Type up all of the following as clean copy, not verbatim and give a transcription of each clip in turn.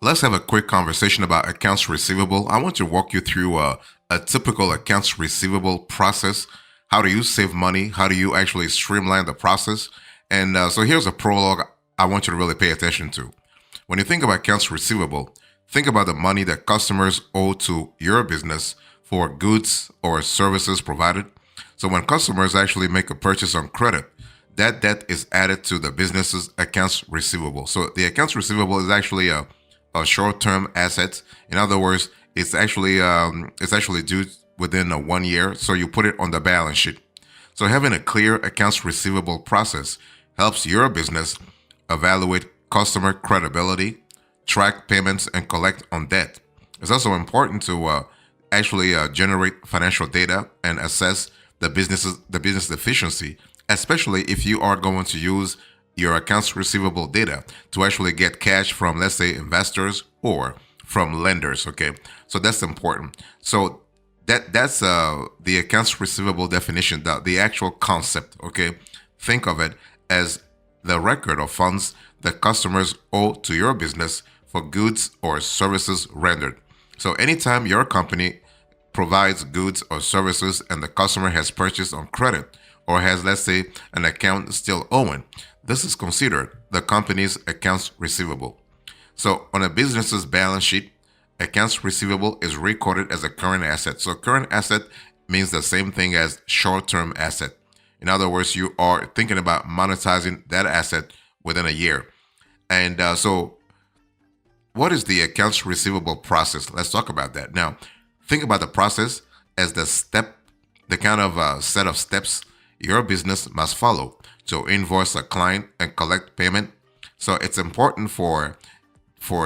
let's have a quick conversation about accounts receivable. I want to walk you through a typical accounts receivable process. How do you save money? How do you actually streamline the process? And so here's a prologue I want you to really pay attention to. When you think about accounts receivable, think about the money that customers owe to your business for goods or services provided. So when customers actually make a purchase on credit, that debt is added to the business's accounts receivable. So the accounts receivable is actually a short-term asset. In other words, it's actually due within 1 year. So you put it on the balance sheet. So having a clear accounts receivable process helps your business evaluate customer credibility, track payments, and collect on debt. It's also important to generate financial data and assess the business efficiency, especially if you are going to use your accounts receivable data to actually get cash from, let's say, investors or from lenders. Okay, so that's important. So that's the accounts receivable definition, the actual concept. Okay, think of it as the record of funds that customers owe to your business for goods or services rendered. So anytime your company provides goods or services and the customer has purchased on credit or has, let's say, an account still owing, this is considered the company's accounts receivable. So on a business's balance sheet, accounts receivable is recorded as a current asset. So current asset means the same thing as short-term asset. In other words, you are thinking about monetizing that asset within a year. And so what is the accounts receivable process? Let's talk about that. Now, think about the process as the kind of set of steps your business must follow to invoice a client and collect payment. So it's important for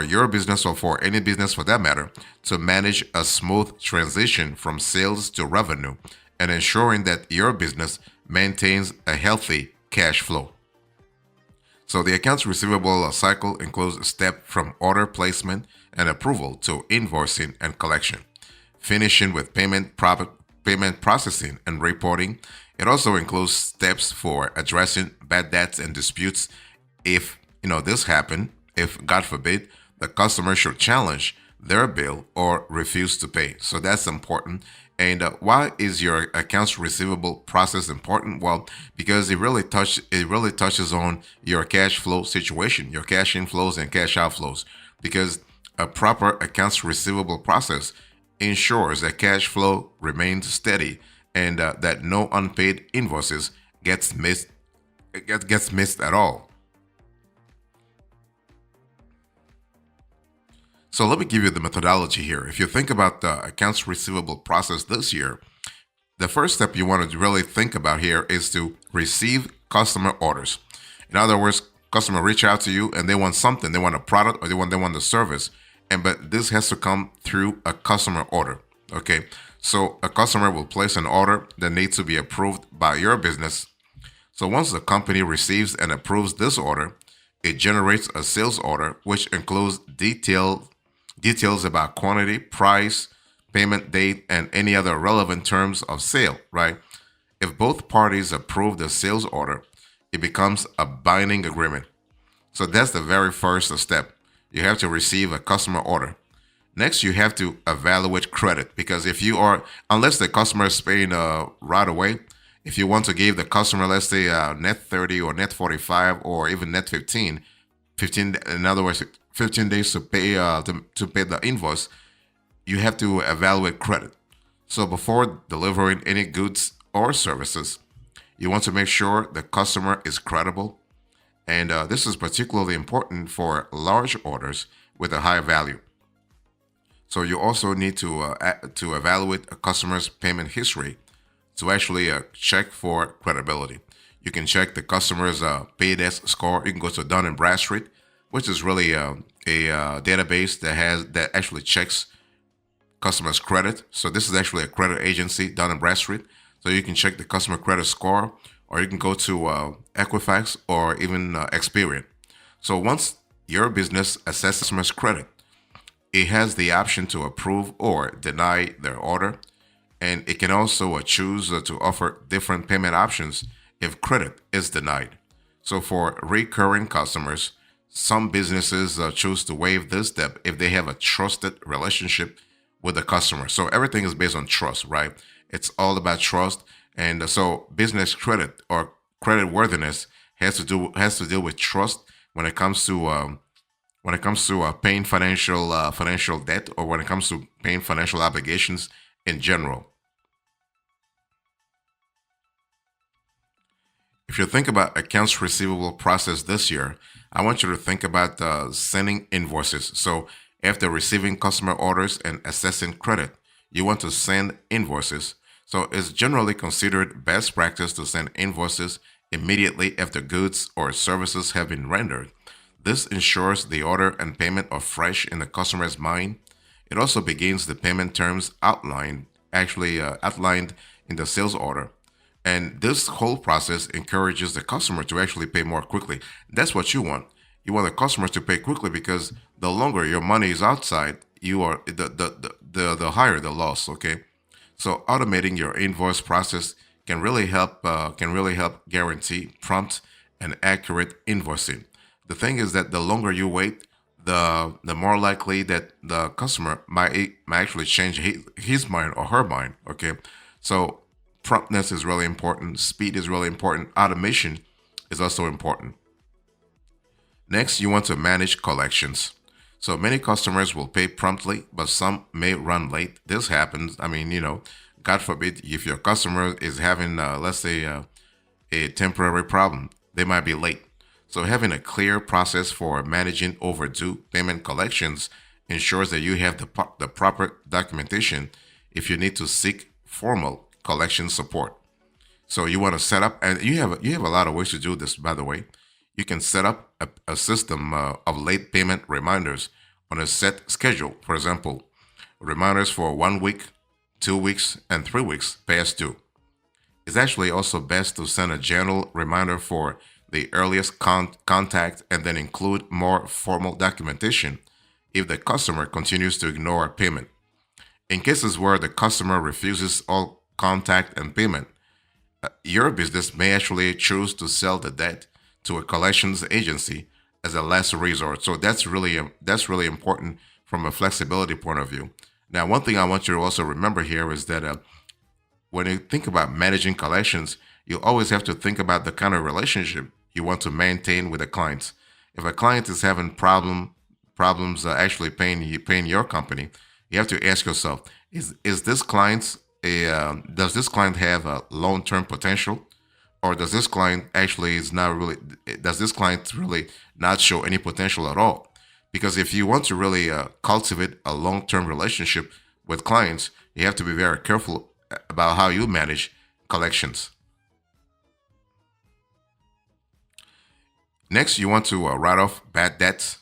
your business, or for any business for that matter, to manage a smooth transition from sales to revenue and ensuring that your business maintains a healthy cash flow. So the accounts receivable cycle includes a step from order placement and approval to invoicing and collection, finishing with payment processing and reporting. It also includes steps for addressing bad debts and disputes. If this happen, if God forbid the customer should challenge their bill or refuse to pay. So that's important. And why is your accounts receivable process important? Well, because it really touches on your cash flow situation, your cash inflows and cash outflows. Because a proper accounts receivable process ensures that cash flow remains steady and that no unpaid invoices gets missed at all. So let me give you the methodology here. If you think about the accounts receivable process this year, the first step you want to really think about here is to receive customer orders. In other words, customer reach out to you and they want something, they want a product or they want the service, but this has to come through a customer order. Okay, so a customer will place an order that needs to be approved by your business. So once the company receives and approves this order, it generates a sales order, which includes details about quantity, price, payment date, and any other relevant terms of sale, right? If both parties approve the sales order, it becomes a binding agreement. So that's the very first step. You have to receive a customer order. Next, you have to evaluate credit, because unless the customer is paying right away, if you want to give the customer, let's say, net 30 or net 45 or even net 15, in other words, 15 days to pay the invoice, you have to evaluate credit. So before delivering any goods or services, you want to make sure the customer is credible. And this is particularly important for large orders with a high value. So you also need to evaluate a customer's payment history to actually check for credibility. You can check the customer's Paydesk score. You can go to Dun and Bradstreet, which is really a database that actually checks customers' credit. So this is actually a credit agency, Dun and Bradstreet. So you can check the customer credit score, or you can go to Equifax or even Experian. So once your business assesses customers' credit, it has the option to approve or deny their order, and it can also choose to offer different payment options if credit is denied. So for recurring customers, Some businesses choose to waive this step if they have a trusted relationship with the customer. So everything is based on trust, right? It's all about trust, and so business credit or credit worthiness has to deal with trust when it comes to paying financial debt, or when it comes to paying financial obligations in general. If you think about accounts receivable process this year, I want you to think about sending invoices. So after receiving customer orders and assessing credit, you want to send invoices. So it's generally considered best practice to send invoices immediately after goods or services have been rendered. This ensures the order and payment are fresh in the customer's mind. It also begins the payment terms outlined in the sales order. And this whole process encourages the customer to actually pay more quickly. That's what you want. You want the customer to pay quickly, because the longer your money is outside, you are the higher the loss. Okay, so automating your invoice process can really help guarantee prompt and accurate invoicing. The thing is that the longer you wait, the more likely that the customer might actually change his mind or her mind. Okay, so promptness is really important. Speed is really important. Automation is also important. Next, you want to manage collections. So many customers will pay promptly, but some may run late. This happens. I mean, God forbid, if your customer is having, let's say, a temporary problem, they might be late. So having a clear process for managing overdue payment collections ensures that you have the proper documentation if you need to seek formal collection support. So you want to set up, and you have a lot of ways to do this. By the way, you can set up a system of late payment reminders on a set schedule. For example, reminders for 1 week, 2 weeks, and 3 weeks past due. It's actually also best to send a general reminder for the earliest contact, and then include more formal documentation if the customer continues to ignore payment. In cases where the customer refuses all contact and payment, your business may actually choose to sell the debt to a collections agency as a last resort. So that's really important from a flexibility point of view. Now, one thing I want you to also remember here is that when you think about managing collections, you always have to think about the kind of relationship you want to maintain with the clients. If a client is having problems actually paying your company, you have to ask yourself: is this client a does this client have a long term potential, or does this client really not show any potential at all? Because if you want to really cultivate a long term relationship with clients, you have to be very careful about how you manage collections. Next, you want to write off bad debts.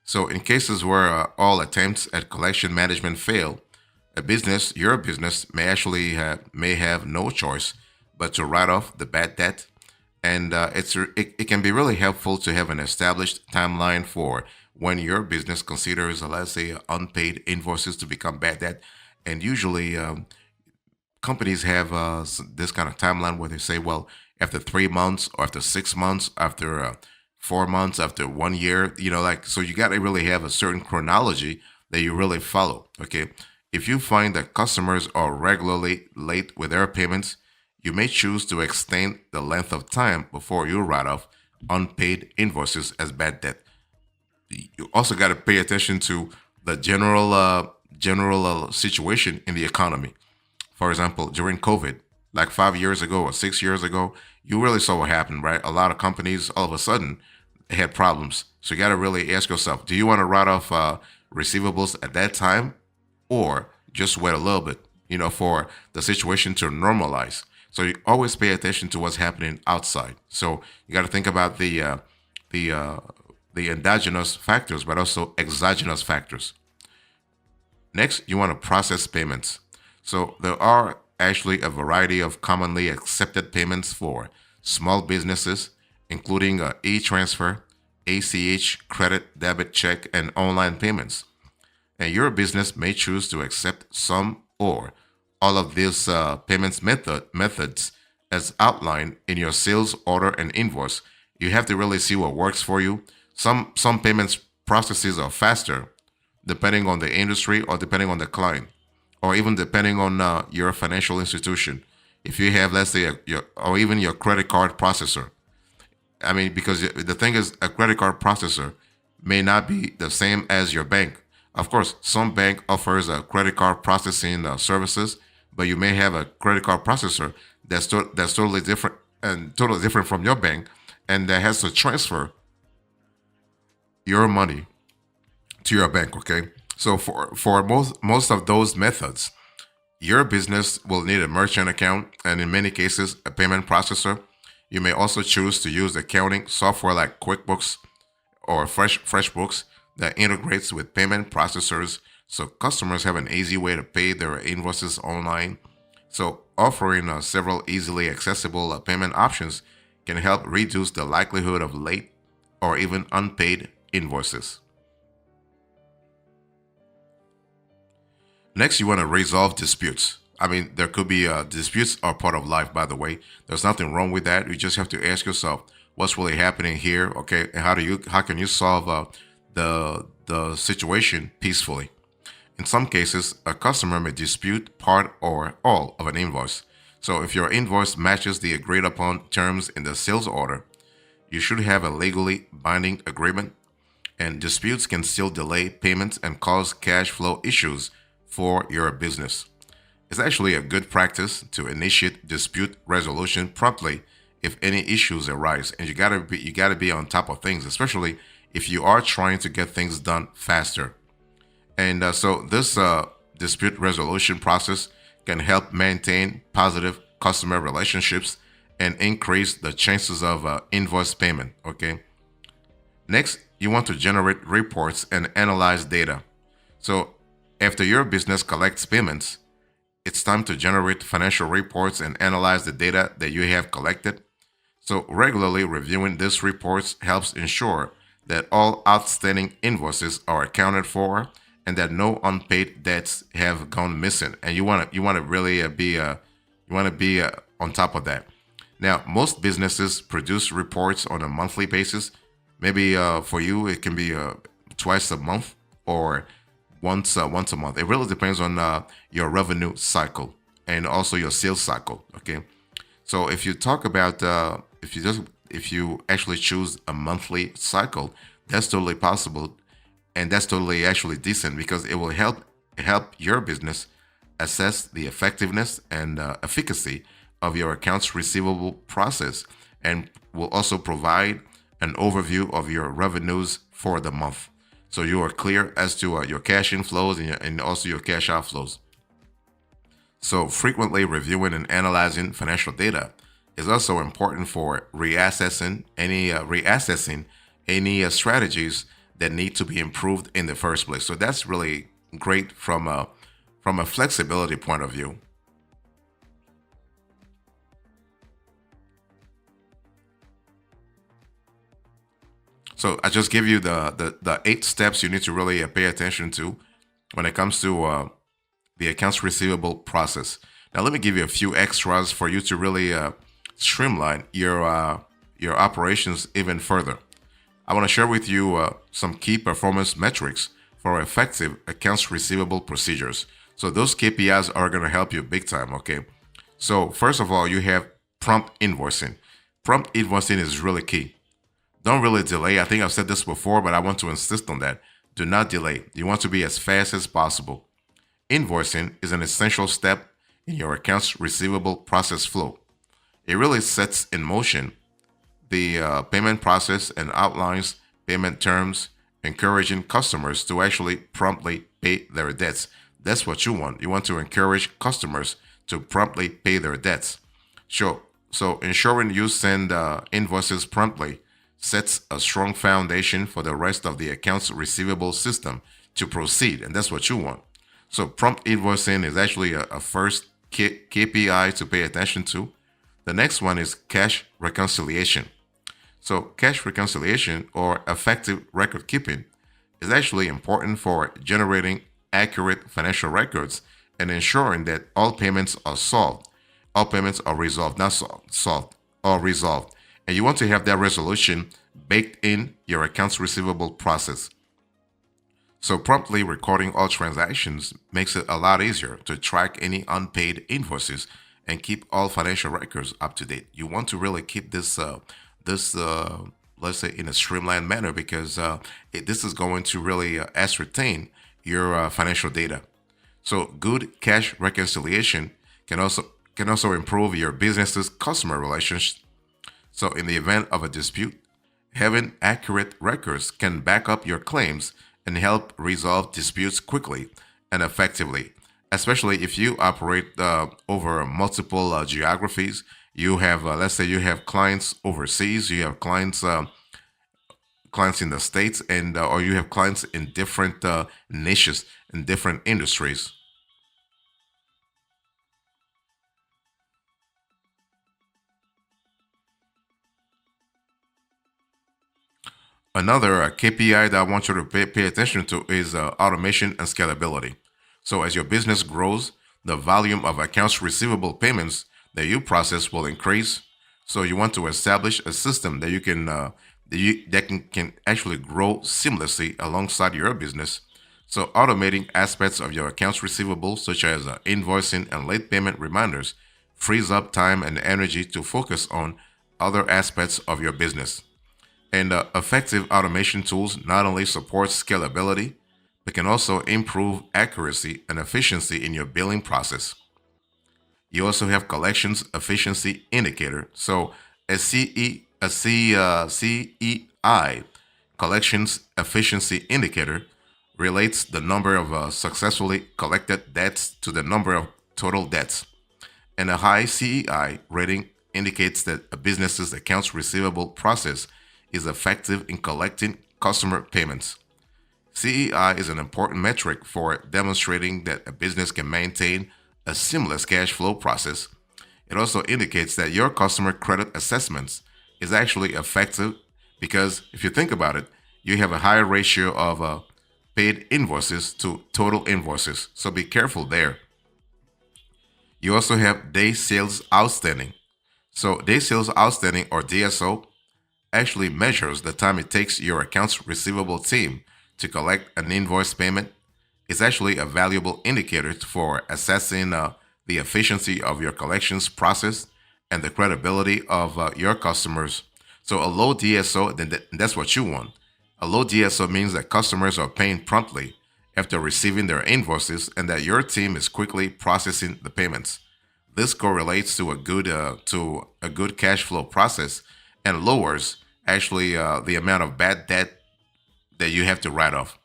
So, in cases where all attempts at collection management fail, your business may have no choice but to write off the bad debt. And it can be really helpful to have an established timeline for when your business considers, let's say, unpaid invoices to become bad debt. And usually, companies have this kind of timeline where they say, well, after 3 months, or after 6 months, after 4 months, after 1 year, like, so you got to really have a certain chronology that you really follow. Okay. If you find that customers are regularly late with their payments, you may choose to extend the length of time before you write off unpaid invoices as bad debt. You also got to pay attention to the general situation in the economy. For example, during COVID, like 5 years ago or 6 years ago, you really saw what happened, right? A lot of companies all of a sudden had problems. So you got to really ask yourself: do you want to write off receivables at that time, or just wait a little bit, for the situation to normalize? So you always pay attention to what's happening outside. So you got to think about the uh, the endogenous factors, but also exogenous factors. Next, you want to process payments. So there are actually a variety of commonly accepted payments for small businesses, including e-transfer, ACH, credit, debit, check, and online payments. And your business may choose to accept some or all of these payments methods as outlined in your sales order and invoice. You have to really see what works for you. Some payments processes are faster, depending on the industry or depending on the client, or even depending on your financial institution. If you have, let's say, or even your credit card processor. I mean, because the thing is, a credit card processor may not be the same as your bank. Of course, some bank offers a credit card processing services, but you may have a credit card processor that's totally different and totally different from your bank, and that has to transfer your money to your bank. Okay, so for most of those methods, your business will need a merchant account and, in many cases, a payment processor. You may also choose to use accounting software like QuickBooks or FreshBooks that integrates with payment processors so customers have an easy way to pay their invoices online. So, offering several easily accessible payment options can help reduce the likelihood of late or even unpaid invoices. Next, you want to resolve disputes. I mean, there could be disputes are part of life, by the way. There's nothing wrong with that. You just have to ask yourself, what's really happening here, okay? And how can you solve the situation peacefully? In some cases, a customer may dispute part or all of an invoice. So, if your invoice matches the agreed upon terms in the sales order, you should have a legally binding agreement, and disputes can still delay payments and cause cash flow issues for your business. It's actually a good practice to initiate dispute resolution promptly if any issues arise, and you gotta be on top of things, especially if you are trying to get things done faster. And so this dispute resolution process can help maintain positive customer relationships and increase the chances of invoice payment. Okay. Next, you want to generate reports and analyze data. So after your business collects payments, it's time to generate financial reports and analyze the data that you have collected. So, regularly reviewing these reports helps ensure that all outstanding invoices are accounted for and that no unpaid debts have gone missing. And you want to really be on top of that. Now, most businesses produce reports on a monthly basis. Maybe for you, it can be twice a month or once a month. It really depends on your revenue cycle and also your sales cycle. Okay, so if you talk about if you actually choose a monthly cycle, that's totally possible, and that's totally actually decent because it will help your business assess the effectiveness and efficacy of your accounts receivable process, and will also provide an overview of your revenues for the month. So you are clear as to your cash inflows and also your cash outflows. So frequently reviewing and analyzing financial data is also important for reassessing any strategies that need to be improved in the first place. So that's really great from a flexibility point of view. So I just give you the 8 steps you need to really pay attention to when it comes to the accounts receivable process. Now let me give you a few extras for you to really streamline your operations even further. I want to share with you some key performance metrics for effective accounts receivable procedures. So those KPIs are going to help you big time. Okay. So first of all, you have prompt invoicing. Prompt invoicing is really key. Don't really delay. I think I've said this before, but I want to insist on that. Do not delay. You want to be as fast as possible. Invoicing is an essential step in your accounts receivable process flow. It really sets in motion the payment process and outlines payment terms, encouraging customers to actually promptly pay their debts. That's what you want. You want to encourage customers to promptly pay their debts. Sure. So ensuring you send invoices promptly sets a strong foundation for the rest of the accounts receivable system to proceed, and that's what you want. So prompt invoicing is actually a first KPI to pay attention to. The next one is cash reconciliation. So cash reconciliation or effective record keeping is actually important for generating accurate financial records and ensuring that all payments are solved. All payments are resolved, not solved, or resolved. And you want to have that resolution baked in your accounts receivable process. So promptly recording all transactions makes it a lot easier to track any unpaid invoices and keep all financial records up to date. You want to really keep this let's say in a streamlined manner because this is going to really ascertain your financial data. So good cash reconciliation can also can also improve your business's customer relations. So in the event of a dispute, having accurate records can back up your claims and help resolve disputes quickly and effectively, especially if you operate over multiple geographies. You have, let's say, you have clients overseas, you have clients in the states, and or you have clients in different niches in different industries. Another KPI that I want you to pay attention to is automation and scalability. So, as your business grows, the volume of accounts receivable payments that you process will increase. So, you want to establish a system that can actually grow seamlessly alongside your business. So, automating aspects of your accounts receivable, such as invoicing and late payment reminders, frees up time and energy to focus on other aspects of your business. And effective automation tools not only support scalability, but can also improve accuracy and efficiency in your billing process. You also have collections efficiency indicator. So CEI, collections efficiency indicator, relates the number of successfully collected debts to the number of total debts. And a high CEI rating indicates that a business's accounts receivable process is effective in collecting customer payments. CEI is an important metric for demonstrating that a business can maintain a seamless cash flow process. It also indicates that your customer credit assessments is actually effective because if you think about it, you have a higher ratio of paid invoices to total invoices. So be careful there. You also have day sales outstanding. So day sales outstanding or DSO actually measures the time it takes your accounts receivable team to collect an invoice payment. It's actually a valuable indicator for assessing the efficiency of your collections process and the credibility of your customers. So a low DSO, that's what you want. A low DSO means that customers are paying promptly after receiving their invoices and that your team is quickly processing the payments. This correlates to a good cash flow process and lowers actually the amount of bad debt that you have to write off.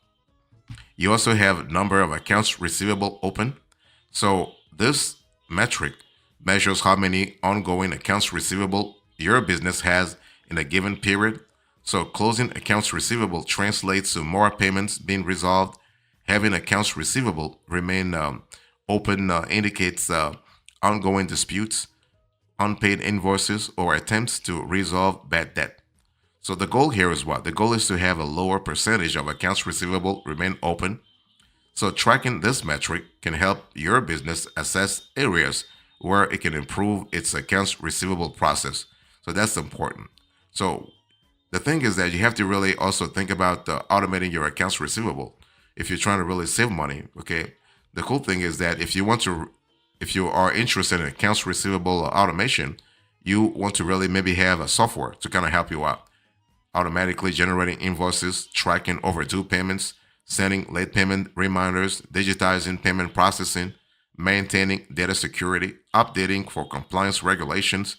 You also have number of accounts receivable open. So this metric measures how many ongoing accounts receivable your business has in a given period. So closing accounts receivable translates to more payments being resolved. Having accounts receivable remain open indicates ongoing disputes, unpaid invoices, or attempts to resolve bad debt. So the goal here is what? The goal is to have a lower percentage of accounts receivable remain open. So tracking this metric can help your business assess areas where it can improve its accounts receivable process. So that's important. So the thing is that you have to really also think about automating your accounts receivable if you're trying to really save money. Okay, the cool thing is that if you are interested in accounts receivable automation, you want to really maybe have a software to kind of help you out, automatically generating invoices, tracking overdue payments, sending late payment reminders, digitizing payment processing, maintaining data security, updating for compliance regulations,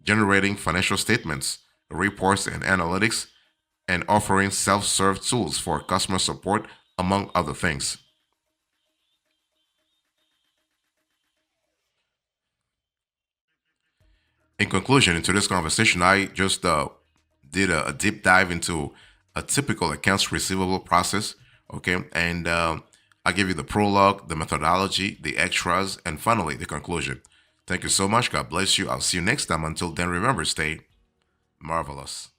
generating financial statements, reports, and analytics, and offering self serve tools for customer support, among other things. In conclusion, into this conversation, I just did a deep dive into a typical accounts receivable process. Okay, and I give you the prologue, the methodology, the extras, and finally the conclusion. Thank you so much. God bless you. I'll see you next time. Until then, remember, stay marvelous.